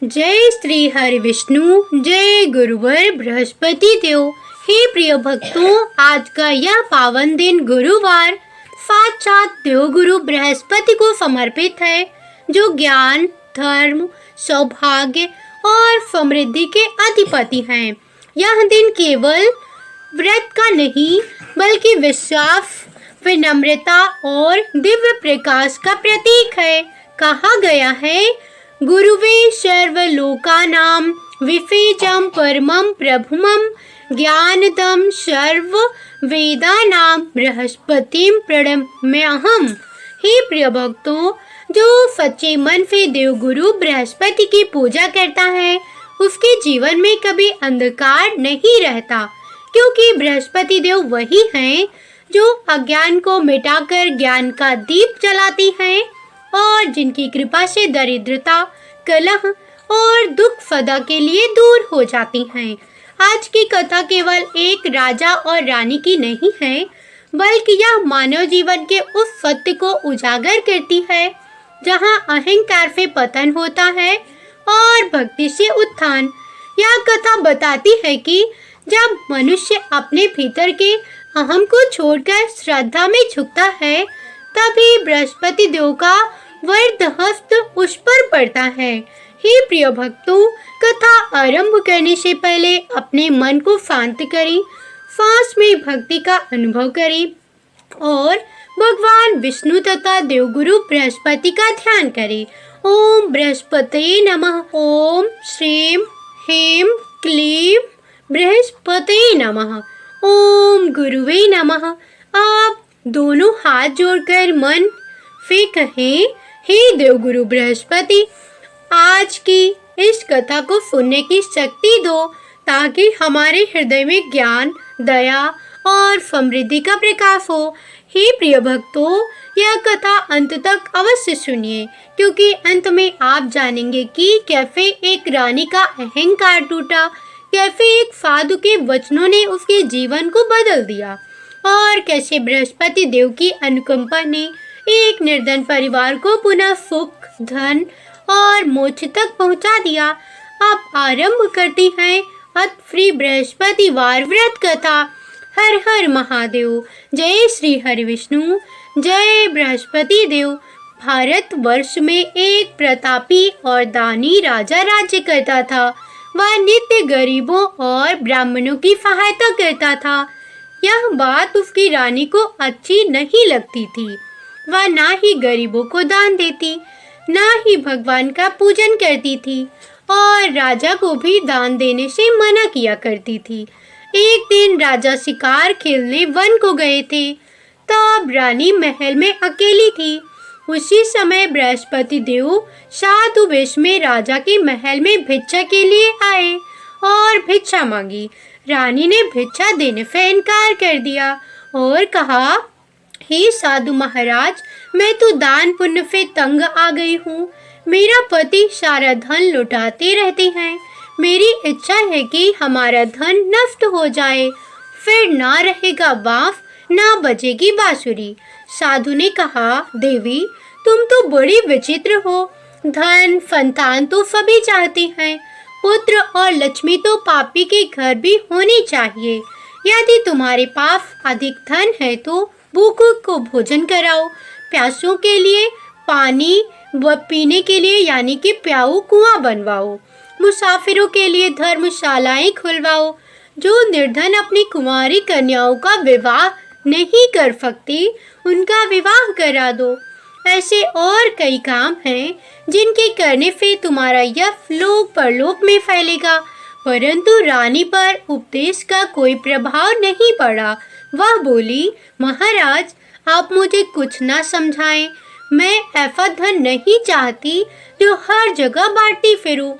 जय श्री हरि विष्णु, जय गुरुवर बृहस्पति देव। हे प्रिय भक्तों, आज का यह पावन दिन गुरुवार साक्षात देव गुरु बृहस्पति को समर्पित है, जो ज्ञान, धर्म, सौभाग्य और समृद्धि के अधिपति हैं। यह दिन केवल व्रत का नहीं, बल्कि विश्वास, विनम्रता और दिव्य प्रकाश का प्रतीक है। कहा गया है, गुरुवे सर्वलोकानां विफेजं परमं प्रभुमं ज्ञानदं सर्व वेदानां बृहस्पतिं प्रणम्यहम्। हे प्रिय भक्तों, जो सच्चे मन से देव गुरु बृहस्पति की पूजा करता है, उसके जीवन में कभी अंधकार नहीं रहता, क्योंकि बृहस्पति देव वही हैं जो अज्ञान को मिटाकर ज्ञान का दीप जलाती हैं और जिनकी कृपा से दरिद्रता, कलह और दुख सदा के लिए दूर हो जाती हैं। आज की कथा केवल एक राजा और रानी की नहीं है, बल्कि यह मानव जीवन के उस सत्य को उजागर करती है जहां अहंकार से पतन होता है और भक्ति से उत्थान। यह कथा बताती है कि जब मनुष्य अपने भीतर के अहम को छोड़कर श्रद्धा में झुकता है, तभी बृहस्पति देव का वरद हस्त उस पर पड़ता है। हे प्रिय भक्तों, कथा आरंभ करने से पहले अपने मन को शांत करें, सांस में भक्ति का अनुभव करें और भगवान विष्णु तथा देवगुरु बृहस्पति का ध्यान करें। ओम बृहस्पते नमः। ओम श्रीम ह्रीं क्लीं बृहस्पते नमः। ओम गुरुवे नमः। आप दोनों हाथ जोड़कर मन से कहें, हे देवगुरु बृहस्पति, आज की इस कथा को सुनने की शक्ति दो, ताकि हमारे हृदय में ज्ञान, दया और समृद्धि का प्रकाश हो। हे प्रिय भक्तों, यह कथा अंत तक अवश्य सुनिए, क्योंकि अंत में आप जानेंगे कि कैसे एक रानी का अहंकार टूटा, कैसे एक साधु के वचनों ने उसके जीवन को बदल दिया और कैसे बृहस्पति देव की अनुकंपा ने एक निर्धन परिवार को पुनः सुख, धन और मोक्ष तक पहुंचा दिया। अब आरंभ करती हैं श्री बृहस्पति वार व्रत कथा। हर हर महादेव। जय श्री हरि विष्णु, जय बृहस्पति देव। भारत वर्ष में एक प्रतापी और दानी राजा राज्य करता था। वह नित्य गरीबों और ब्राह्मणों की सहायता करता था। यह बात उसकी रानी को अच्छी नहीं लगती थी। वह ना ही गरीबों को दान देती, ना ही भगवान का पूजन करती थी और राजा को भी दान देने से मना किया करती थी। एक दिन राजा शिकार खेलने वन को गए थे, तब रानी महल में अकेली थी। उसी समय बृहस्पति देव साधु वेश में राजा के महल में भिक्षा के लिए आए और भिक्षा मांगी। रानी ने भिक्षा देने से इनकार कर दिया और कहा, हे साधु महाराज, मैं तो दान पुण्य से तंग आ गई हूँ। मेरा पति सारा धन लुटाते रहते हैं। मेरी इच्छा है कि हमारा धन नष्ट हो जाए, फिर ना रहेगा बांस, ना बजेगी बांसुरी। साधु ने कहा, देवी, तुम तो बड़ी विचित्र हो। धन, संतान तो सभी चाहते हैं, पुत्र और लक्ष्मी तो पापी के घर भी होनी चाहिए। यदि तुम्हारे पास अधिक धन है तो भूखों को भोजन कराओ, प्यासों के लिए पानी व पीने के लिए यानी कि प्याऊ कुआं बनवाओ, मुसाफिरों के लिए धर्मशालाएं खुलवाओ। जो निर्धन अपनी कुंवारी कन्याओं का विवाह नहीं कर सकती, उनका विवाह करा दो। ऐसे और कई काम हैं जिनके करने से तुम्हारा यश लोक परलोक में फैलेगा। परंतु रानी पर उपदेश का कोई प्रभाव नहीं पड़ा। वह बोली, महाराज, आप मुझे कुछ ना समझाएं। मैं ऐसा धन नहीं चाहती जो हर जगह बांटती फिरूं।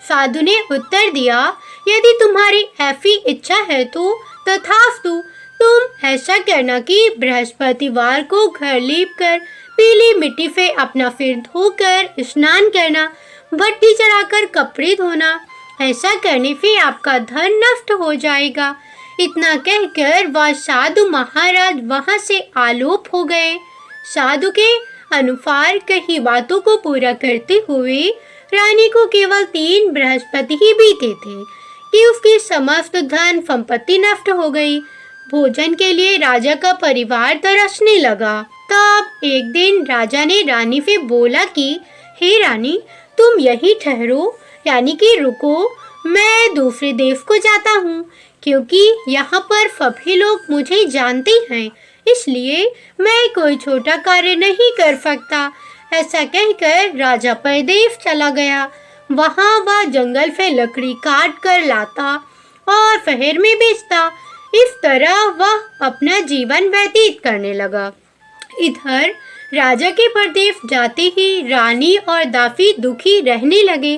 साधु ने उत्तर दिया, यदि तुम्हारी ऐसी इच्छा है तो तथास्तु। तुम ऐसा करना कि बृहस्पतिवार को घर लीप कर पीली मिट्टी से अपना सिर धोकर स्नान करना, भट्टी चढ़ाकर कपड़े धोना। ऐसा करने से आपका धन नष्ट हो जाएगा। इतना कहकर वह साधु महाराज वहां से आलोप हो गए। साधु के अनुसार कई बातों को पूरा करते हुए रानी को केवल 3 बृहस्पति ही बीते थे कि उसकी समस्त धन संपत्ति नष्ट हो गई। भोजन के लिए राजा का परिवार तरसने लगा। तब एक दिन राजा ने रानी से बोला कि हे रानी, तुम यहीं ठहरो, यानी कि रुको, मैं दूसरे देश को जाता हूँ, क्योंकि यहाँ पर सभी लोग मुझे जानते हैं, इसलिए मैं कोई छोटा कार्य नहीं कर सकता। ऐसा कहकर राजा परदेश चला गया। वहाँ वह जंगल से लकड़ी काट कर लाता और शहर में बेचता। इस तरह वह अपना जीवन व्यतीत करने लगा। इधर राजा के परदेश जाते ही रानी और दासी दुखी रहने लगे।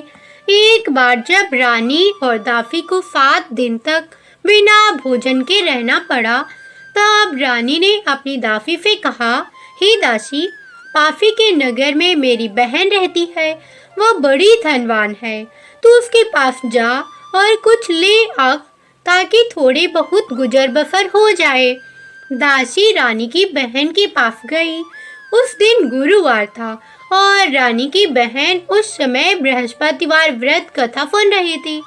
एक बार जब रानी और दासी को 7 दिन तक बिना भोजन के रहना पड़ा, तब रानी ने अपनी दासी से कहा, हे दासी, पाफी के नगर में मेरी बहन रहती है, वह बड़ी धनवान है, तू उसके पास जा और कुछ ले आ ताकि थोड़े बहुत गुजर बसर हो जाए। दासी रानी की बहन के पास गई। उस दिन गुरुवार था और रानी की बहन उस समय बृहस्पतिवार व्रत कथा सुन रही थी।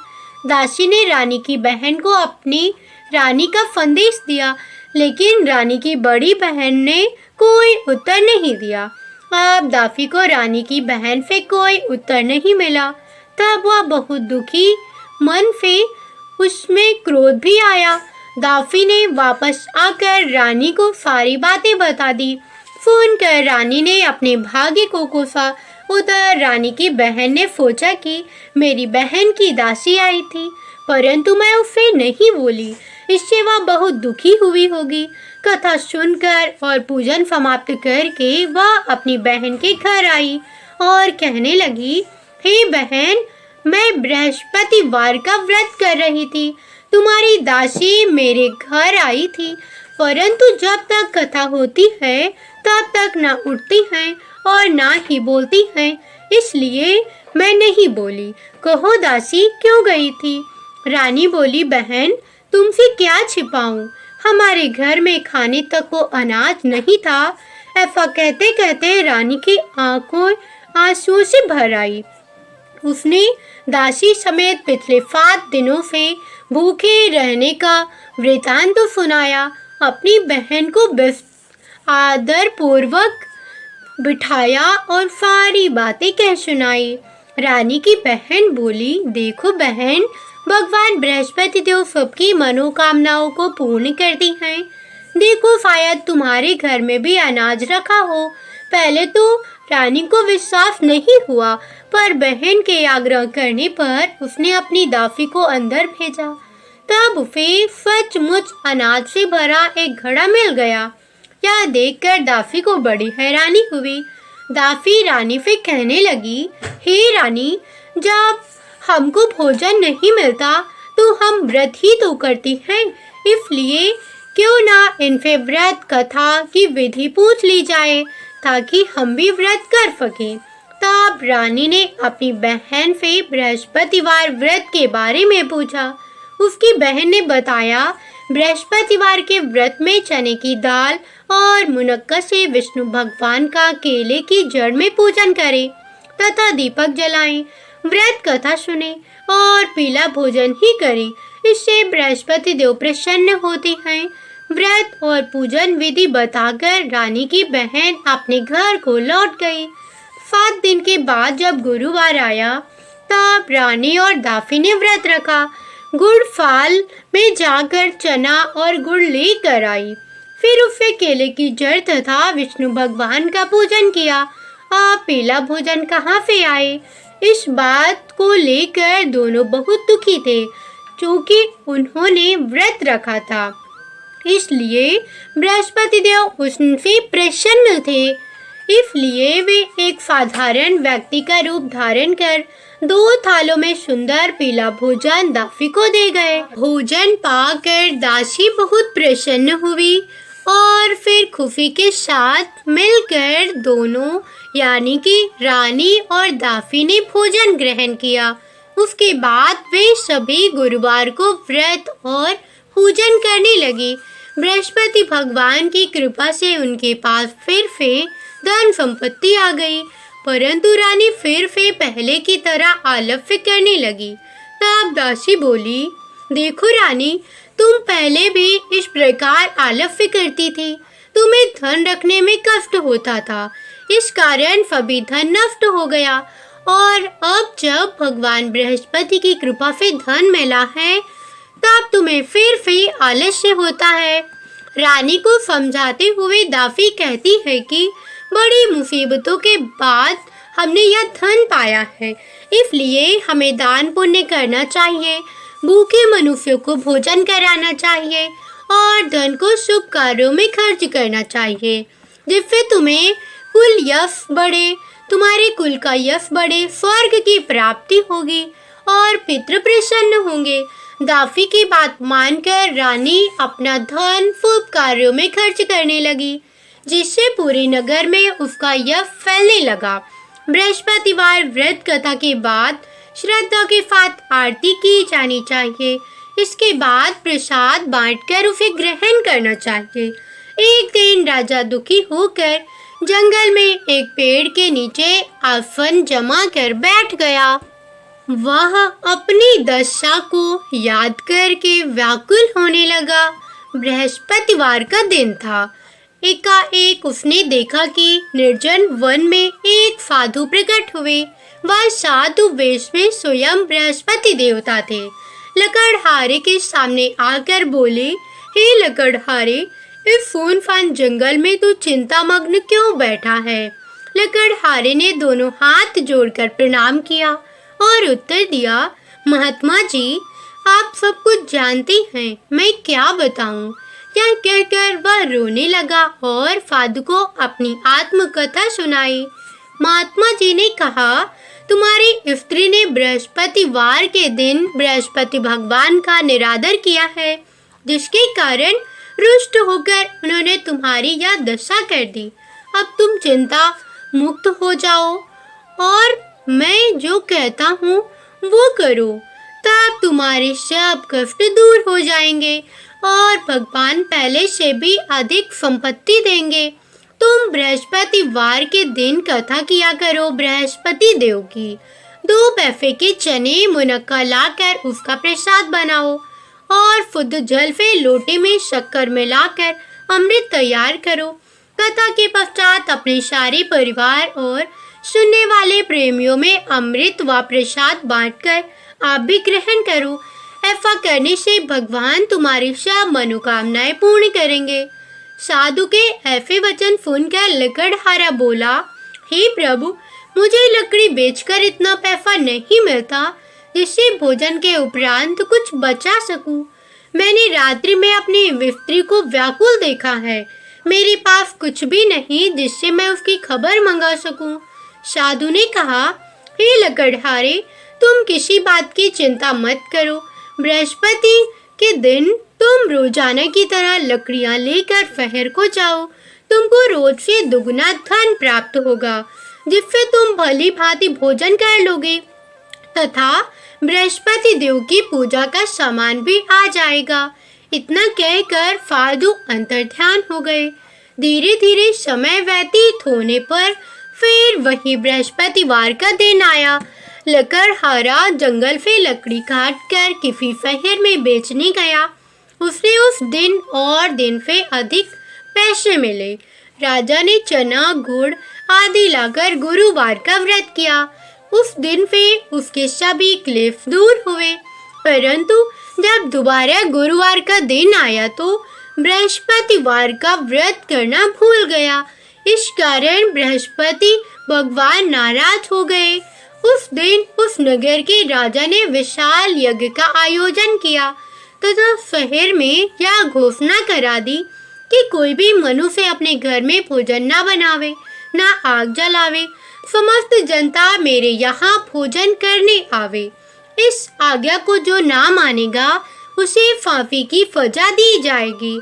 दासी ने रानी की बहन को अपनी रानी का संदेश दिया, लेकिन रानी की बड़ी बहन ने कोई उत्तर नहीं दिया। अब दासी को रानी की बहन से कोई उत्तर नहीं मिला। तब वह बहुत दुखी मन से, उसमें क्रोध भी आया। दासी ने वापस आकर रानी को सारी बातें बता दी। सुनकर रानी ने अपने भाग्य को कोसा। उधर रानी की बहन ने सोचा कि मेरी बहन की दासी आई थी, परंतु मैं उससे नहीं बोली, इससे वह बहुत दुखी हुई होगी। कथा सुनकर और पूजन समाप्त करके वह अपनी बहन के घर आई और कहने लगी, हे बहन, मैं बृहस्पतिवार का व्रत कर रही थी, तुम्हारी दासी मेरे घर आई थी, परंतु जब तक कथा होती है तब तक ना उठती हैं और ना ही बोलती हैं, इसलिए मैं नहीं बोली। कहो दासी क्यों गई थी? रानी बोली, बहन, तुमसे क्या छिपाऊं, हमारे घर में खाने तक को अनाज नहीं था। ऐसा कहते कहते रानी की आंखों आंसुओं से भर आई। उसने दासी समेत पिछले 7 दिनों से भूखे रहने का वृतांत तो सुनाया। अपनी बहन को आदर पूर्वक बिठाया और सारी बातें कह सुनाई। रानी की बहन बोली, देखो बहन, भगवान बृहस्पति देव सबकी मनोकामनाओं को पूर्ण करती हैं। देखो, शायद तुम्हारे घर में भी अनाज रखा हो। पहले तो रानी को विश्वास नहीं हुआ, पर बहन के आग्रह करने पर उसने अपनी दासी को अंदर भेजा। तब उसे सचमुच अनाज से भरा एक घड़ा मिल गया। यह देखकर दासी को बड़ी हैरानी हुई। दासी रानी से कहने लगी, हे रानी, जब हमको भोजन नहीं मिलता तो हम व्रत ही तो करती हैं, इसलिए क्यों ना इनसे व्रत कथा की विधि पूछ ली जाए ताकि हम भी व्रत कर सकें। तब रानी ने अपनी बहन से बृहस्पतिवार व्रत के बारे में पूछा। उसकी बहन ने बताया, बृहस्पतिवार के व्रत में चने की दाल और मुनक्का से विष्णु भगवान का केले की जड़ में पूजन करें तथा दीपक जलाएं, व्रत कथा सुने और पीला भोजन ही करें, इससे बृहस्पति देव प्रसन्न होते हैं। व्रत और पूजन विधि बताकर रानी की बहन अपने घर को लौट गई। 7 दिन के बाद जब गुरुवार आया, तब रानी और दासी ने व्रत रखा। गुड़ फाल में जाकर चना और गुड़ लेकर आई, फिर उससे केले की जड़ तथा विष्णु भगवान का पूजन किया। आप पीला भोजन कहाँ से आए? इस बात को लेकर दोनों बहुत दुखी थे, क्योंकि उन्होंने व्रत रखा था, इसलिए बृहस्पति देव उनसे प्रसन्न थे। इसलिए वे एक साधारण व्यक्ति का रूप धारण कर 2 थालों में सुंदर पीला भोजन दासी को दे गए। भोजन पाकर दासी बहुत प्रसन्न हुई और फिर खुशी के साथ मिलकर दोनों यानी कि रानी और दासी ने भोजन ग्रहण किया। उसके बाद वे सभी गुरुवार को व्रत और पूजन करने लगी। बृहस्पति भगवान की कृपा से उनके पास फिर से धन संपत्ति आ गई। परंतु रानी फिर पहले की तरह आलस्य करने लगी। तब दासी बोली, देखो रानी, तुम पहले भी इस प्रकार आलस्य करती थी। तुम्हें धन रखने में कष्ट होता था, इस कारण सभी धन नष्ट हो गया, और अब जब भगवान बृहस्पति की कृपा से धन मिला है, तब तुम्हें फिर आलस्य होता है। रानी को समझाते हुए दासी कहती है कि बड़ी मुसीबतों के बाद हमने यह धन पाया है, इसलिए हमें दान पुण्य करना चाहिए, भूखे मनुष्यों को भोजन कराना चाहिए और धन को शुभ कार्यों में खर्च करना चाहिए, जिससे तुम्हें कुल यश बढ़े, तुम्हारे कुल का यश बढ़े, स्वर्ग की प्राप्ति होगी और पितृ प्रसन्न होंगे। दासी की बात मानकर रानी अपना धन शुभ कार्यों में खर्च करने लगी, जिससे पूरे नगर में उसका यश फैलने लगा। बृहस्पतिवार व्रत कथा के बाद श्रद्धा के साथ आरती की जानी चाहिए। इसके बाद प्रसाद बांटकर उसे ग्रहण करना चाहिए। एक दिन राजा दुखी होकर जंगल में एक पेड़ के नीचे आसन जमा कर बैठ गया। वह अपनी दशा को याद करके व्याकुल होने लगा। बृहस्पतिवार का दिन था। एकाएक उसने देखा कि निर्जन वन में एक साधु प्रकट हुए। वह साधु वेश में स्वयं बृहस्पति देवता थे। लकड़हारे के सामने आकर बोले, हे लकड़हारे, इस सुनसान जंगल में तू चिंतामग्न क्यों बैठा है? लकड़हारे ने दोनों हाथ जोड़कर प्रणाम किया और उत्तर दिया, महात्मा जी, आप सब कुछ जानते हैं, मैं क्या बताऊं? यह कहकर वह रोने लगा और साधु को अपनी आत्मकथा सुनाई। महात्मा जी ने कहा, तुम्हारी स्त्री ने बृहस्पतिवार के दिन बृहस्पति भगवान का निरादर किया है, जिसके कारण रुष्ट होकर उन्होंने तुम्हारी यह दशा कर दी। अब तुम चिंता मुक्त हो जाओ और मैं जो कहता हूँ वो करो, तब तुम्हारे सब कष्ट दूर हो जाएंगे और भगवान पहले से भी अधिक संपत्ति देंगे। तुम बृहस्पतिवार के दिन कथा किया करो बृहस्पति देव की। 2 पैसे के चने मुनक्का लाकर उसका प्रसाद बनाओ और शुद्ध जल से लोटे में शक्कर मिलाकर अमृत तैयार करो। कथा के पश्चात अपने सारे परिवार और सुनने वाले प्रेमियों में अमृत व प्रसाद बांटकर आप भी ग्रहण करो। ऐसा करने से भगवान तुम्हारी सब मनोकामनाएं पूर्ण करेंगे। साधु के ऐसे वचन सुनकर लकड़हारा बोला, हे प्रभु, मुझे लकड़ी बेचकर इतना पैसा नहीं मिलता जिससे भोजन के उपरांत कुछ बचा सकूं। मैंने रात्रि में अपनी स्त्री को व्याकुल देखा है। मेरे पास कुछ भी नहीं जिससे मैं उसकी खबर मंगा सकूं। साधु ने कहा, हे लकड़हारे, तुम किसी बात की चिंता मत करो। बृहस्पति के दिन तुम रोजाना की तरह लकड़ियां लेकर शहर को जाओ। तुमको रोज से दुगना धन प्राप्त होगा, जिससे तुम भली भांति भोजन कर लोगे तथा बृहस्पति देव की पूजा का सामान भी आ जाएगा। इतना कहकर साधु अंतर्ध्यान हो गए। धीरे धीरे समय व्यतीत होने पर फिर वही बृहस्पतिवार का दिन आया। लकड़हारा जंगल से लकड़ी काट कर किसी शहर में बेचने गया। उसे उस दिन और दिन से अधिक पैसे मिले। राजा ने चना, गुड़ आदि लाकर गुरुवार का व्रत किया। उस दिन से उसके सभी क्लेश दूर हुए। परंतु जब दोबारा गुरुवार का दिन आया तो बृहस्पतिवार का व्रत करना भूल गया। इस कारण बृहस्पति भगवान नाराज हो गए। उस दिन उस नगर के राजा ने विशाल यज्ञ का आयोजन किया तथा शहर में यह घोषणा करा दी कि कोई भी मनुष्य अपने घर में भोजन न बनावे, न आग जलावे। समस्त जनता मेरे यहाँ भोजन करने आवे। इस आज्ञा को जो ना मानेगा उसे फांसी की सजा दी जाएगी।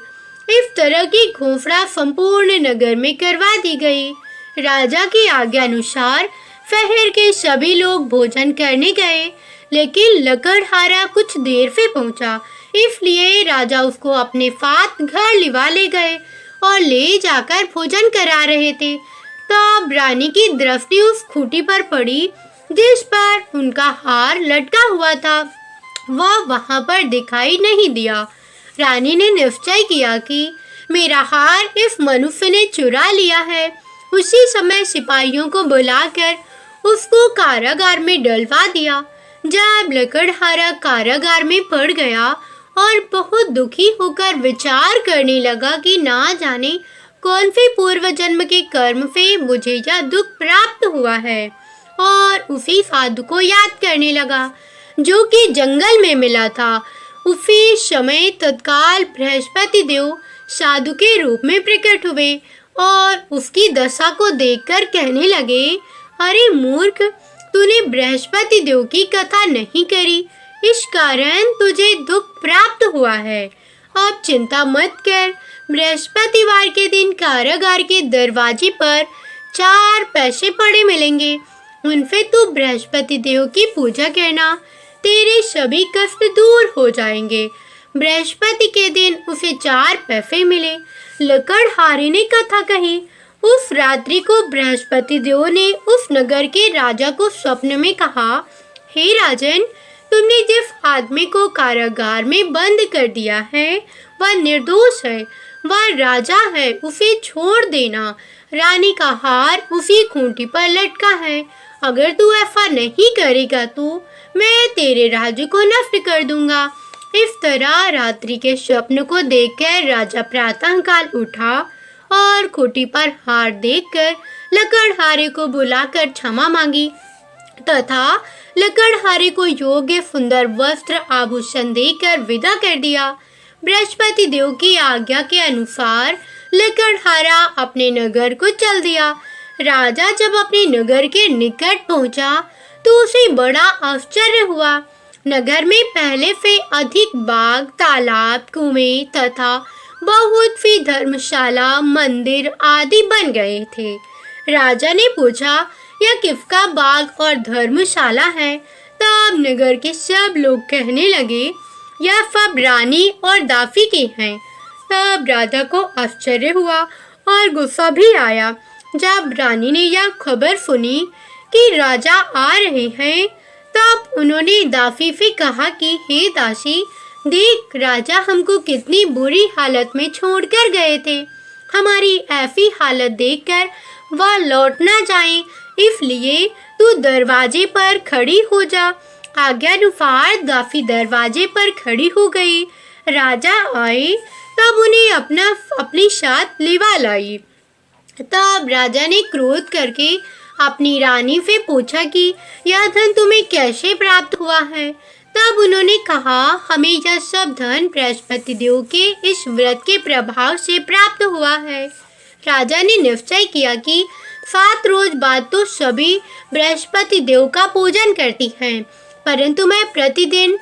इस तरह की घोषणा संपूर्ण नगर में करवा दी गई। राजा की आज्ञा अनुसार शहर के सभी लोग भोजन करने गए, लेकिन लकड़हारा कुछ देर से पहुंचा, इसलिए राजा उसको अपने साथ घर लिवा ले गए और ले जाकर भोजन करा रहे थे। तब रानी की दृष्टि उस खूंटी पर पड़ी जिस पर उनका हार लटका हुआ था। वह वहां पर दिखाई नहीं दिया। रानी ने निश्चय किया कि मेरा हार इस मनुष्य ने चुरा लिया है। उसी समय सिपाहियों को बुलाकर उसको कारागार में डलवा दिया। जब लकड़हारा कारागार में पड़ गया और बहुत दुखी होकर विचार करने लगा कि ना जाने कौन से पूर्व जन्म के कर्म से मुझे यह दुख प्राप्त हुआ है, और उसी साधु को याद करने लगा जो कि जंगल में मिला था। उसी समय तत्काल बृहस्पति देव साधु के रूप में प्रकट हुए और उसकी दशा को देखकर कहने लगे, अरे मूर्ख, तूने बृहस्पति देव की कथा नहीं करी, इस कारण तुझे दुख प्राप्त हुआ है। अब चिंता मत कर, बृहस्पतिवार के दिन कारागार के दरवाजे पर 4 पैसे पड़े मिलेंगे। उनसे तू बृहस्पति देव की पूजा करना, तेरे सभी कष्ट दूर हो जाएंगे। बृहस्पति के दिन उसे 4 पैसे मिले। लकड़हारे ने कथा कही। उस रात्रि को बृहस्पति देव ने उस नगर के राजा को स्वप्न में कहा, हे राजन, तुमने जिस आदमी को कारागार में बंद कर दिया है वह निर्दोष है, वह राजा है, उसे छोड़ देना। रानी का हार उसी खूंटी पर लटका है। अगर तू ऐसा नहीं करेगा तो मैं तेरे राज्य को नष्ट कर दूंगा। इस तरह रात्रि के स्वप्न को देखकर राजा प्रातःकाल उठा और खूंटी पर हार देखकर लकड़हारे को बुलाकर क्षमा मांगी तथा लकड़हारे को योग्य सुंदर वस्त्र आभूषण देकर विदा कर दिया। बृहस्पति देव की आज्ञा के अनुसार लकड़हारा अपने नगर को चल दिया। राजा जब अपने नगर के निकट पहुंचा तो उसे बड़ा आश्चर्य हुआ। नगर में पहले से अधिक बाग, तालाब, कुएं तथा बहुत सी धर्मशाला, मंदिर आदि बन गए थे। राजा ने पूछा, यह किसका बाग और धर्मशाला है? तब नगर के सब लोग कहने लगे, यह सब रानी और दासी के हैं। तब राजा को आश्चर्य हुआ और गुस्सा भी आया। जब रानी ने यह खबर सुनी कि राजा आ रहे हैं, तब उन्होंने दासी से कहा कि हे दासी, देख, राजा हमको कितनी बुरी हालत में छोड़कर गए थे। हमारी ऐसी हालत देखकर वह लौट ना जाए, इसलिए तू दरवाजे पर खड़ी हो जा। आज्ञानुसार दासी दरवाजे पर खड़ी हो गई। राजा आए तब उन्हें अपनी साथ लिवा लाई। तब राजा ने क्रोध करके अपनी रानी से पूछा कि यह धन तुम्हें कैसे प्राप्त हुआ है? तब उन्होंने कहा, हमें यह सब धन बृहस्पति देव के इस व्रत के प्रभाव से प्राप्त हुआ है। राजा ने निश्चय किया कि 7 रोज बाद तो सभी बृहस्पति देव का पूजन करती हैं, परंतु मैं प्रतिदिन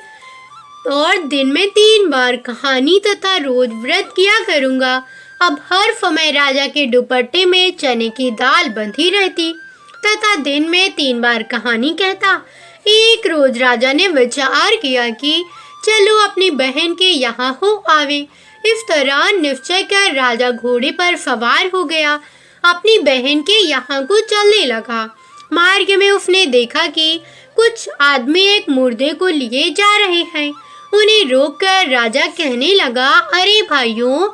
और दिन में 3 बार कहानी तथा रोज व्रत किया करूँगा। अब हर समय राजा के दुपट्टे में चने की दाल बंधी रहती तथा दिन में 3 बार कहानी कहता। एक रोज राजा ने विचार किया कि चलो अपनी बहन के यहाँ हो आवे। इस तरह निश्चय कर राजा घोड़े पर सवार हो गया, अपनी बहन के यहाँ को चलने लगा। मार्ग में उसने देखा कि कुछ आदमी एक मुर्दे को लिए जा रहे हैं। उन्हें रोककर राजा कहने लगा, अरे भाइयों,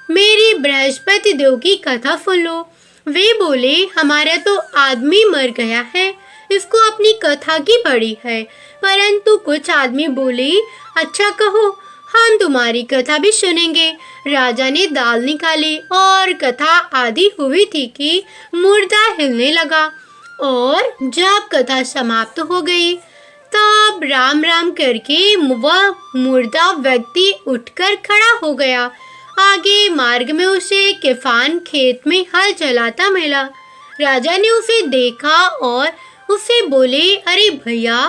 मेरी बृहस्पति देव की कथा सुन लो। वे बोले, हमारा तो आदमी मर गया है, इसको अपनी कथा की पड़ी है। परंतु कुछ आदमी बोले, अच्छा कहो, हम तुम्हारी कथा भी सुनेंगे। राजा ने दाल निकाली और कथा आदि हुई थी कि मुर्दा हिलने लगा, और जब कथा समाप्त हो गई तब राम राम करके वह मुर्दा व्यक्ति उठकर खड़ा हो गया। आगे मार्ग में उसे किसान खेत में हल चलाता मिला। राजा ने उसे देखा और उससे बोले, अरे भैया,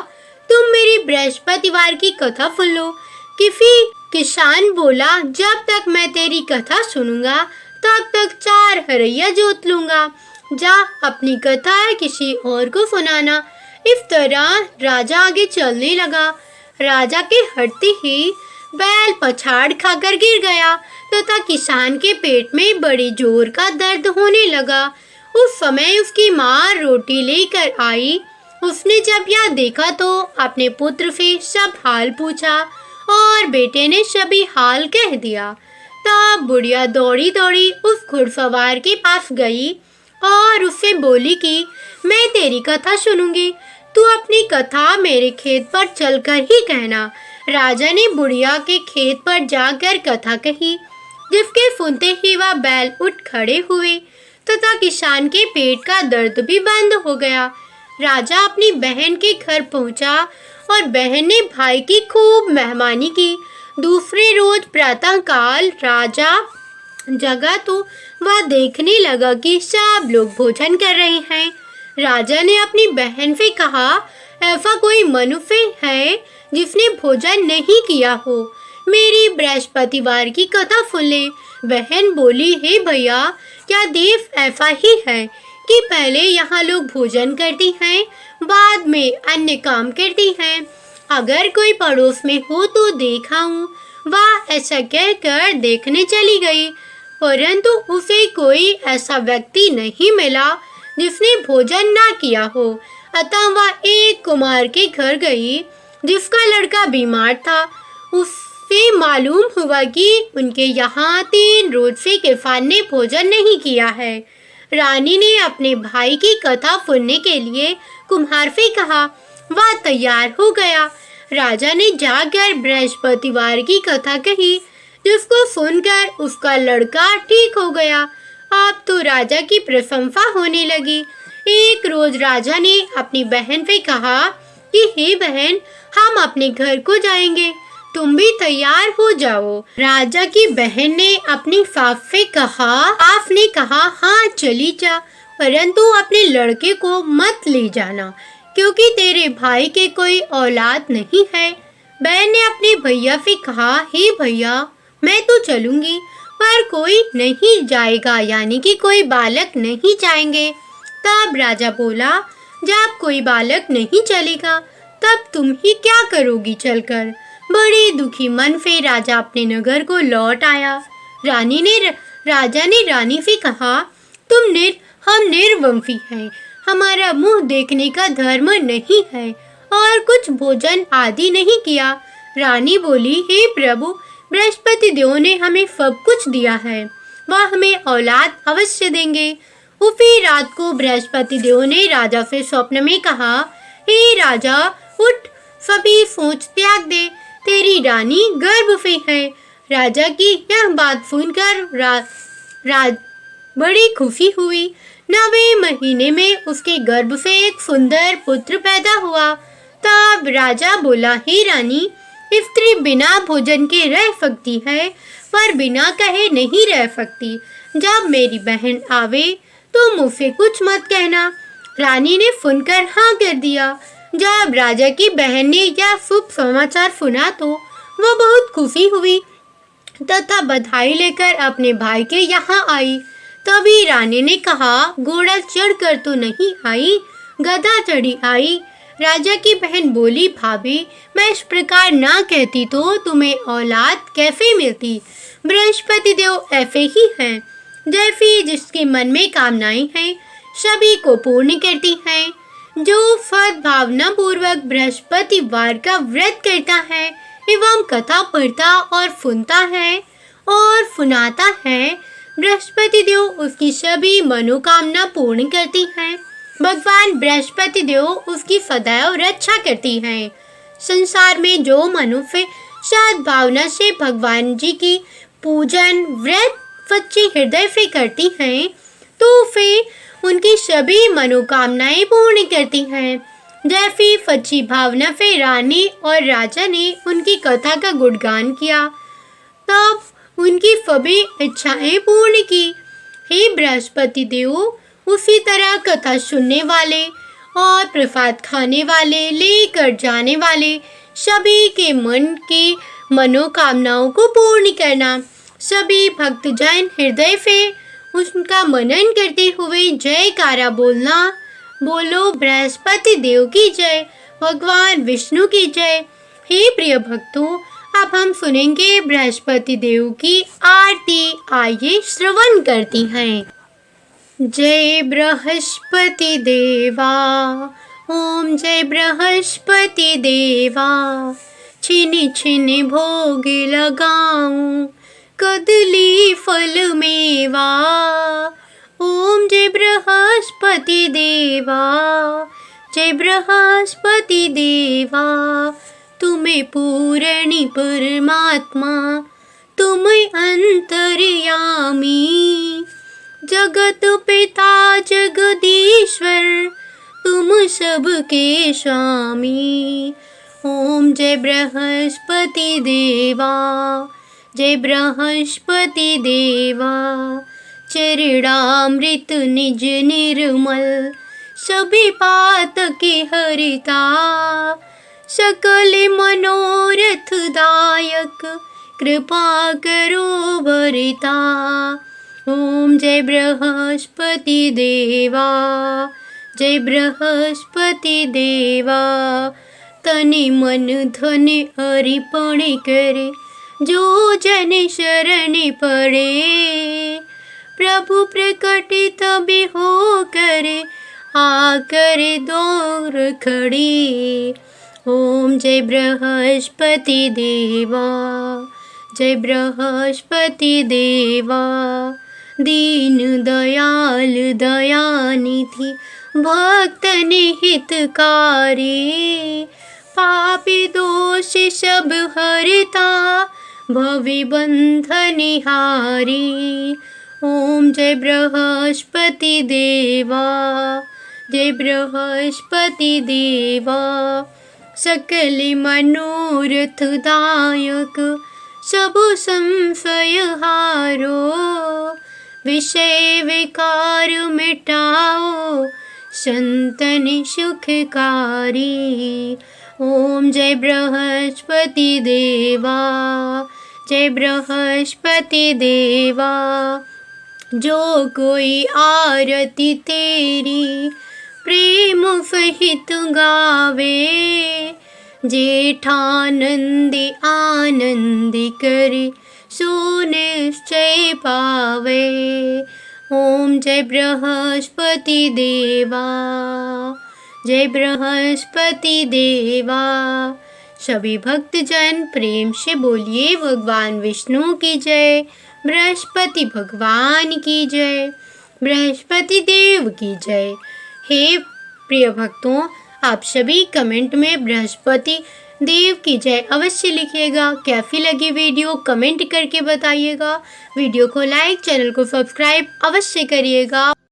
तुम मेरी बृहस्पतिवार की कथा सुन लो। किसी किसान बोला, जब तक मैं तेरी कथा सुनूंगा तब तक 4 हरैया जोत लूंगा। जा अपनी कथा किसी और को सुनाना। इस तरह राजा आगे चलने लगा। राजा के हटते ही बैल पछाड़ खाकर गिर गया तथा किसान के पेट में बड़ी जोर का दर्द होने लगा। उस समय उसकी माँ रोटी लेकर आई। उसने जब यह देखा तो अपने पुत्र से सब हाल पूछा और बेटे ने सभी हाल कह दिया। तब बुढ़िया दौड़ी दौड़ी उस घुड़सवार के पास गई और उससे बोली कि मैं तेरी कथा सुनूंगी, तू अपनी कथा मेरे खेत पर चलकर ही कहना। राजा ने बुढ़िया के खेत पर जाकर कथा कही, जिसके सुनते ही वह बैल उठ खड़े हुए तथा किसान के पेट का दर्द भी बंद हो गया। राजा अपनी बहन के घर पहुंचा और बहन ने भाई की खूब मेहमानी की। दूसरे रोज प्रातः काल राजा जगा तो वह देखने लगा कि सब लोग भोजन कर रहे हैं। राजा ने अपनी बहन से कहा, ऐसा कोई मनुष्य है जिसने भोजन नहीं किया हो, मेरी बृहस्पतिवार की कथा सुन ले। बहन बोली, हे भैया, क्या देव ऐसा ही है कि पहले यहाँ लोग भोजन करती हैं, बाद में अन्य काम करती हैं। अगर कोई पड़ोस में हो तो देखा हूँ। वह ऐसा कहकर देखने चली गई, परंतु उसे कोई ऐसा व्यक्ति नहीं मिला जिसने भोजन ना किया हो। अतः वह एक कुमार के घर गई जिसका लड़का बीमार था। उससे मालूम हुआ कि उनके यहाँ 3 रोज से किसान ने भोजन नहीं किया है। रानी ने अपने भाई की कथा सुनने के लिए कुम्हार से कहा। वह तैयार हो गया। राजा ने जाकर बृहस्पतिवार की कथा कही, जिसको सुनकर उसका लड़का ठीक हो गया। अब तो राजा की प्रशंसा होने लगी। एक रोज राजा ने अपनी बहन से कहा कि हे बहन, हम अपने घर को जाएंगे, तुम भी तैयार हो जाओ। राजा की बहन ने अपनी सास से कहा, आपने कहा हाँ चली जा, परंतु अपने लड़के को मत ले जाना, क्योंकि तेरे भाई के कोई औलाद नहीं है। बहन ने अपने भैया से कहा, हे भैया, मैं तो चलूंगी, पर कोई नहीं जाएगा, यानी कि कोई बालक नहीं जाएंगे। तब राजा बोला, जब कोई बालक नहीं चलेगा तब तुम ही क्या करोगी चलकर। बड़े दुखी मन से राजा अपने नगर को लौट आया। राजा ने रानी से कहा, हम निर्वंशी हैं, हमारा मुंह देखने का धर्म नहीं है और कुछ भोजन आदि नहीं किया। रानी बोली, हे प्रभु, बृहस्पति देव ने हमें सब कुछ दिया है, वह हमें औलाद अवश्य देंगे। उसी रात को बृहस्पति देव ने राजा से स्वप्न में कहा, हे राजा, उठ, सभी सोच त्याग दे, तेरी रानी गर्भ से है। राजा की यह बात सुनकर बड़ी खुशी हुई। 9वें महीने में उसके गर्भ से एक सुंदर पुत्र पैदा हुआ। तब राजा बोला, हे रानी, स्त्री बिना भोजन के रह सकती है, पर बिना कहे नहीं रह सकती। जब मेरी बहन आवे तो मुझसे कुछ मत कहना। रानी ने सुनकर हाँ कर दिया। जब राजा की बहन ने यह शुभ समाचार सुना तो वह बहुत खुशी हुई तथा बधाई लेकर अपने भाई के यहाँ आई। तभी रानी ने कहा, घोड़ा चढ़कर तो नहीं आई, गधा चढ़ी आई। राजा की बहन बोली, भाभी, मैं इस प्रकार ना कहती तो तुम्हें औलाद कैसे मिलती। बृहस्पति देव ऐसे ही हैं, जैसी जिसके मन में कामनाएं हैं सभी को पूर्ण करती हैं। जो सद्भावना पूर्वक बृहस्पतिवार का व्रत करता है एवं कथा पढ़ता और सुनता है और सुनाता है, बृहस्पति देव उसकी सभी मनोकामना पूर्ण करती हैं। भगवान बृहस्पति देव उसकी सदैव रक्षा करती हैं। संसार में जो मनुष्य सद्भावना से भगवान जी की पूजन व्रत सच्चे हृदय से करती हैं, तो वे उनकी सभी मनोकामनाएं पूर्ण करती हैं। जैसी सच्ची भावना से रानी और राजा ने उनकी कथा का गुणगान किया, तब उनकी सभी इच्छाएं पूर्ण की। हे बृहस्पति देव, उसी तरह कथा सुनने वाले और प्रसाद खाने वाले, लेकर जाने वाले सभी के मन की मनोकामनाओं को पूर्ण करना। सभी भक्तजन हृदय से उनका मनन करते हुए जयकारा बोलना। बोलो बृहस्पति देव की जय, भगवान विष्णु की जय। हे प्रिय भक्तों, अब हम सुनेंगे बृहस्पति देव की आरती। आइए श्रवण करती हैं। जय बृहस्पति देवा, ओम जय बृहस्पति देवा। छिनि छिनि भोग लगाऊं कदली फल मेवा। ओम जय बृहस्पति देवा, जय बृहस्पति देवा। तुम्हें पूरणी परमात्मा, तुम्हें अंतर्यामी, जगत पिता जगदीश्वर, तुम सबके स्वामी। ओम जय बृहस्पति देवा, जय बृहस्पति देवा। चरणामृत निज निर्मल, सभी पातक हरिता। सकल मनोरथ दायक, कृपा करो वरिता। ओम जय बृहस्पति देवा, जय बृहस्पति देवा। तन मन धन अर्पण करे, जो जन शरण पड़े। प्रभु प्रकट तभी हो करे, आकर दौर खड़ी। ओम जय बृहस्पति देवा, जय बृहस्पति देवा। दीन दयाल दयानिधि, भक्तन हितकारी। पापी दोष सब हरता, भवि बंधनिहारी। ओम जय बृहस्पति देवा, जय बृहस्पति देवा। सकल मनोरथ दायक, सब संशय हारो। विषय विकार मिटाओ, संतन सुखकारी। ओम जय बृहस्पति देवा, जय बृहस्पति देवा। जो कोई आरती तेरी, प्रेम सहित गावे। जेठानंदी आनंद करे, सो निश्चय पावे। ओम जय बृहस्पति देवा, जय बृहस्पति देवा। सभी भक्तजन प्रेम से बोलिए भगवान विष्णु की जय, बृहस्पति भगवान की जय, बृहस्पति देव की जय। हे प्रिय भक्तों, आप सभी कमेंट में बृहस्पति देव की जय अवश्य लिखिएगा। कैसी लगी वीडियो कमेंट करके बताइएगा। वीडियो को लाइक, चैनल को सब्सक्राइब अवश्य करिएगा।